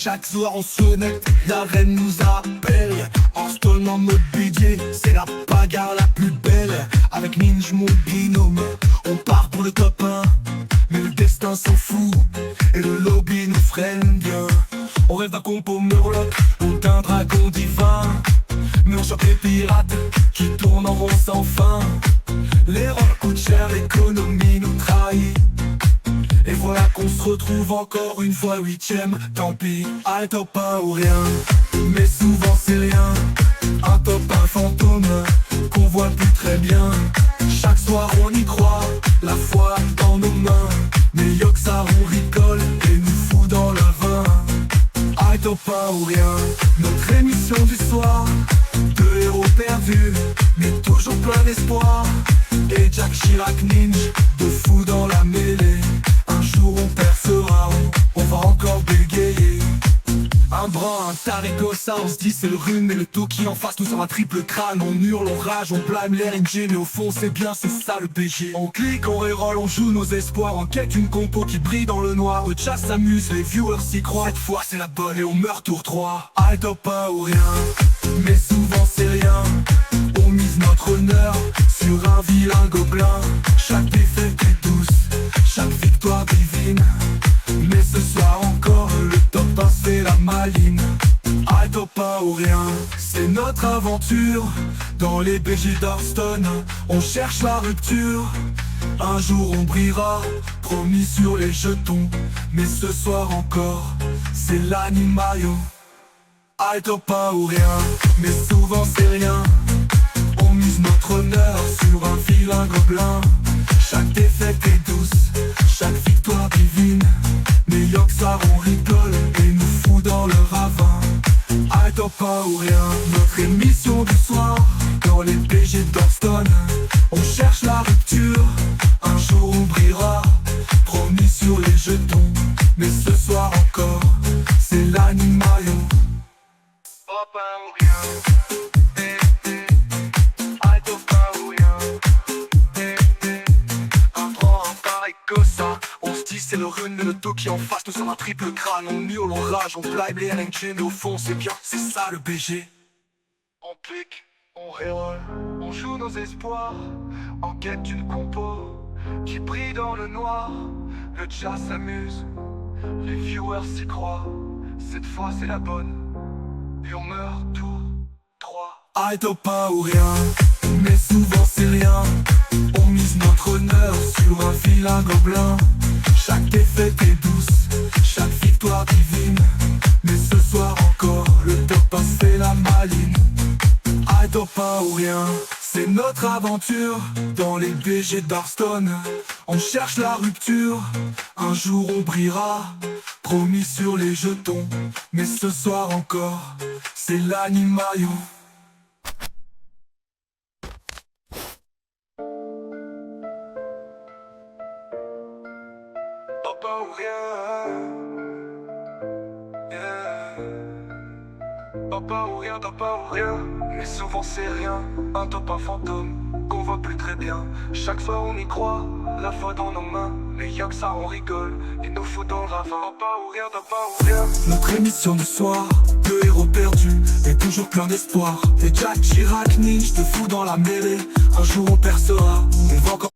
Chaque soir on se connecte, la reine nous appelle. Hearthstone en mode BD, c'est la bagarre la plus belle. Avec Ninja mon binôme, on part pour le top 1. Mais le destin s'en fout, et le lobby nous freine bien. On rêve d'un compo Murloc, ou d'un dragon divin. Mais on choque les pirates, qui tournent en rond sans fin. L'erreur coûte cher, l'économie nous trahit. Et voilà qu'on se retrouve encore une fois 8ème. Tant pis, à top 1 ou rien. Mais souvent c'est rien. Un top 1 fantôme qu'on voit plus très bien. Chaque soir on y croit, la foi dans nos mains. Mais Yoxar on rigole et nous fout dans le vin. À top 1 ou rien, notre émission du soir. Deux héros perdus, mais toujours plein d'espoir. Et Jack Chirac Ninja, de fou dans la mêlée. Un jour on percera, on va encore bégayer. Un brin, un tarico, ça on se dit c'est le rhume. Mais le tout qui en face nous sort un triple crâne. On hurle, on rage, on blâme l'RNG. Mais au fond c'est bien, c'est ça le BG. On clique, on reroll, on joue nos espoirs. On quête une compo qui brille dans le noir. Le chat s'amuse, les viewers s'y croient. Cette fois c'est la bonne et on meurt tour 3. À top 1 ou rien, mais souvent c'est rien. On mise notre honneur sur un vilain gobelin. Chaque défaite est douce, chaque victoire divine. Mais ce soir encore, le top 1 se fait la maline. À top 1 ou rien, c'est notre aventure. Dans les BG d'Hearthstone, on cherche la rupture. Un jour on brillera, promis sur les jetons. Mais ce soir encore, c'est l'animaillon. À top 1 ou rien, mais souvent c'est rien. On mise notre honneur sur un vilain gobelin. Chaque défaite est douce, chaque victoire divine. Mais Yoxar on rigole et nous fout dans le ravin. À top 1 ou rien, notre émission du soir. Dans les BG d'Hearthstone, on cherche la rupture. Un jour on brillera, promis sur les jetons. Mais ce soir encore, c'est l'animaillon. Top 1 ou rien. On se dit c'est le run, mais le dos qui en face nous sort un triple crâne. On hurle, on rage, on blâme les RNG. Mais au fond c'est bien, c'est ça le BG. On clique, on reroll, on joue nos espoirs. En quête d'une compo qui brille dans le noir. Le chat s'amuse, les viewers s'y croient. Cette fois c'est la bonne, et on meurt tour 3. À top 1 ou rien, mais souvent c'est rien. On mise notre honneur sur un vilain gobelin. Chaque défaite est douce, chaque victoire divine. Mais ce soir encore, le top 1 se fait la maline. À top 1 ou rien, c'est notre aventure. Dans les BG d'Hearthstone, on cherche la rupture. Un jour on brillera, promis sur les jetons. Mais ce soir encore, c'est l'animaillon. Top 1 ou rien, yeah. Top 1 ou rien, top 1 ou rien. Mais souvent c'est rien, un top 1 fantôme qu'on voit plus très bien. Chaque fois on y croit, la foi dans nos mains. Mais Yoxar on rigole, il nous fout dans le ravin. Top 1 ou rien, top 1 ou rien. Notre émission du soir, deux héros perdus et toujours plein d'espoir. Et Jack Chirac Ninja, te fout dans la mêlée. Un jour on percera, on va encore